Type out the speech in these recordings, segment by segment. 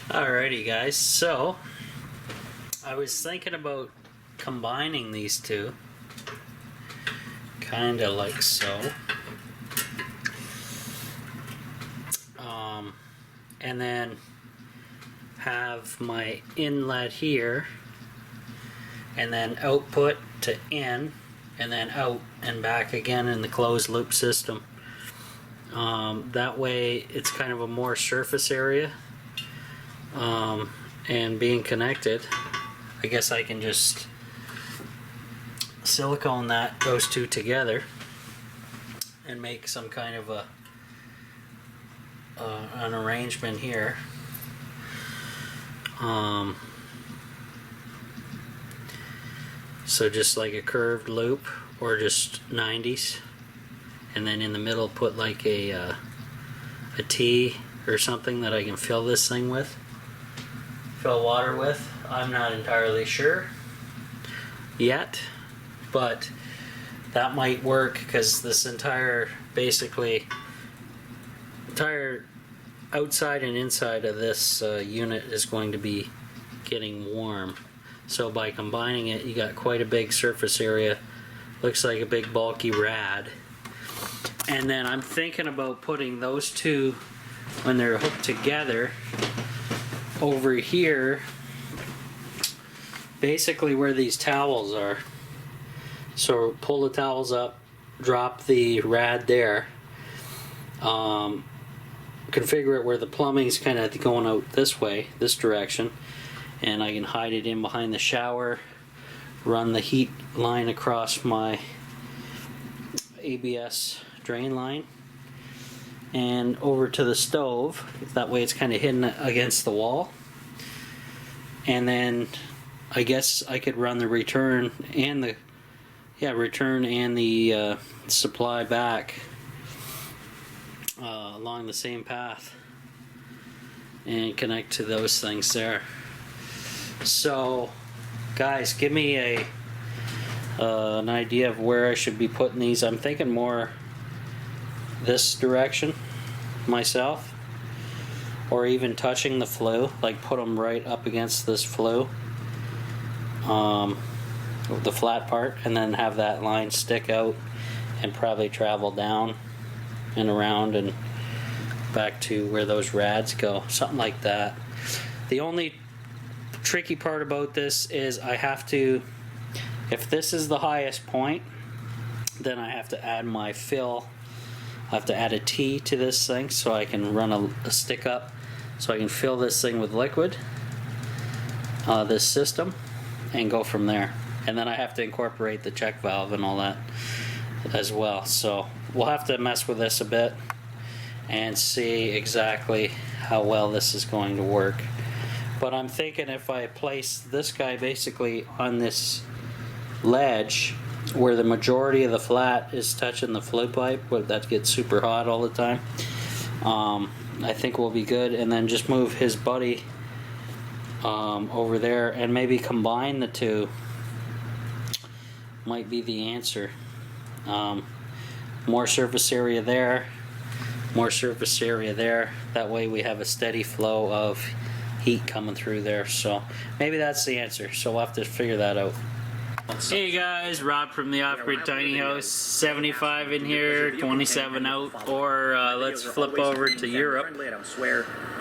Alrighty guys, so I was thinking about combining these two, kinda like so, and then have my inlet here, and then output to in, and then out and back again in the closed loop system. That way it's kind of a more surface area, and being connected, I guess I can just silicone those two together and make some kind of an arrangement here. So just like a curved loop, or just 90s, and then in the middle put like a T or something that I can fill this thing with, fill water with. I'm not entirely sure yet, but that might work, because this entire outside and inside of this unit is going to be getting warm. So by combining it, you got quite a big surface area. Looks like a big bulky rad. And then I'm thinking about putting those two, when they're hooked together, over here, basically where these towels are. So pull the towels up, drop the rad there, configure it where the plumbing's kind of going out this way, this direction, and I can hide it in behind the shower, run the heat line across my ABS drain line and over to the stove. That way it's kind of hidden against the wall. And then I guess I could run the return and the supply back along the same path and connect to those things there. So guys, give me an idea of where I should be putting these. I'm thinking more this direction myself, or even touching the flue, like put them right up against this flue, the flat part, and then have that line stick out and probably travel down and around and back to where those rads go, something like that. The only tricky part about this is I have to, if this is the highest point, then I have to add my fill. I have to add a T to this thing so I can run a stick up, so I can fill this thing with liquid, this system, and go from there. And then I have to incorporate the check valve and all that as well. So we'll have to mess with this a bit and see exactly how well this is going to work. But I'm thinking if I place this guy basically on this ledge where the majority of the flat is touching the flue pipe, where that gets super hot all the time, I think we'll be good. And then just move his buddy over there and maybe combine the two might be the answer. More surface area there, more surface area there. That way we have a steady flow of heat coming through there. So maybe that's the answer. So we'll have to figure that out. Hey guys, Rob from the Off-Grid Tiny House. 75 in here, 27 out. Or let's flip over to Europe.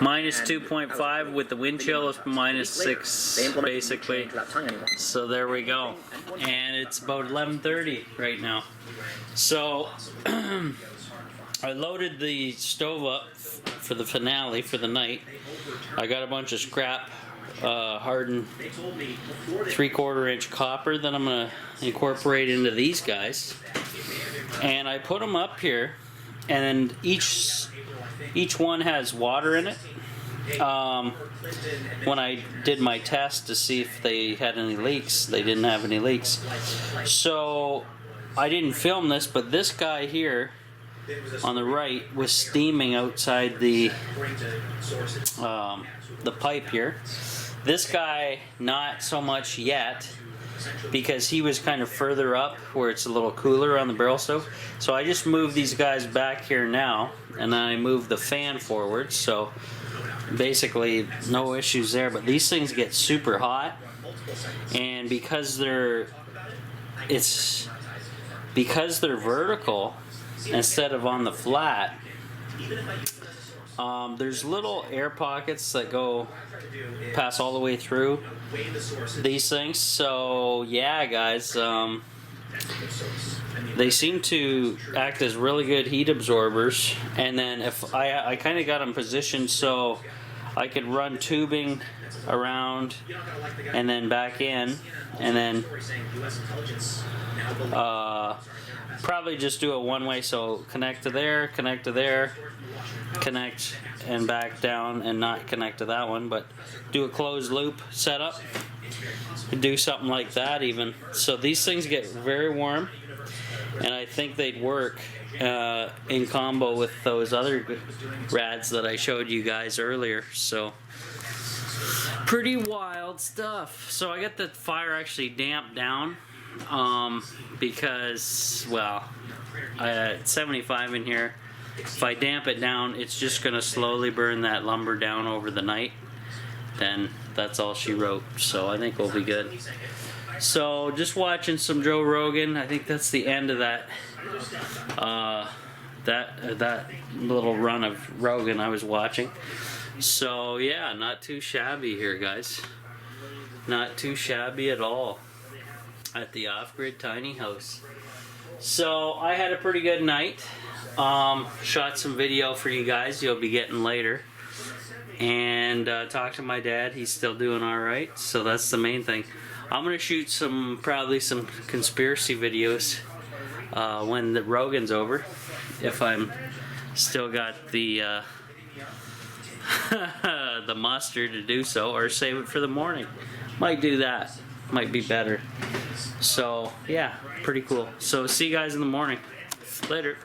Minus 2.5 with the wind chill is minus 6 basically. So there we go. And it's about 11:30 right now. So I loaded the stove up for the finale for the night. I got a bunch of scrap hardened 3/4 inch copper that I'm going to incorporate into these guys, and I put them up here, and each one has water in it. When I did my test to see if they had any leaks, they didn't have any leaks, so I didn't film this, but this guy here on the right was steaming outside the pipe here. This guy, not so much yet. because he was kind of further up where it's a little cooler on the barrel stove. So I just moved these guys back here now, and then I moved the fan forward, so basically no issues there. But these things get super hot, and because they're vertical instead of on the flat, there's little air pockets that pass all the way through these things. So yeah, guys, they seem to act as really good heat absorbers. And then if I kind of got them positioned so I could run tubing around and then back in, and then probably just do it one way, so connect to there, connect and back down, and not connect to that one, but do a closed loop setup, do something like that even. So these things get very warm, and I think they'd work in combo with those other rads that I showed you guys earlier. So pretty wild stuff. So I got the fire actually damped down because, well, it's 75 in here. If I damp it down, it's just going to slowly burn that lumber down over the night. Then that's all she wrote. So I think we'll be good. So just watching some Joe Rogan. I think that's the end of that that little run of Rogan I was watching. So yeah, not too shabby here, guys. Not too shabby at all at the Off-Grid Tiny House. So I had a pretty good night. Shot some video for you guys you'll be getting later, and talked to my dad. He's still doing alright, so that's the main thing. I'm gonna shoot probably some conspiracy videos when the Rogan's over, if I'm still got the the muster to do so, or save it for the morning. Might do that, might be better. So yeah, pretty cool. So see you guys in the morning. Later.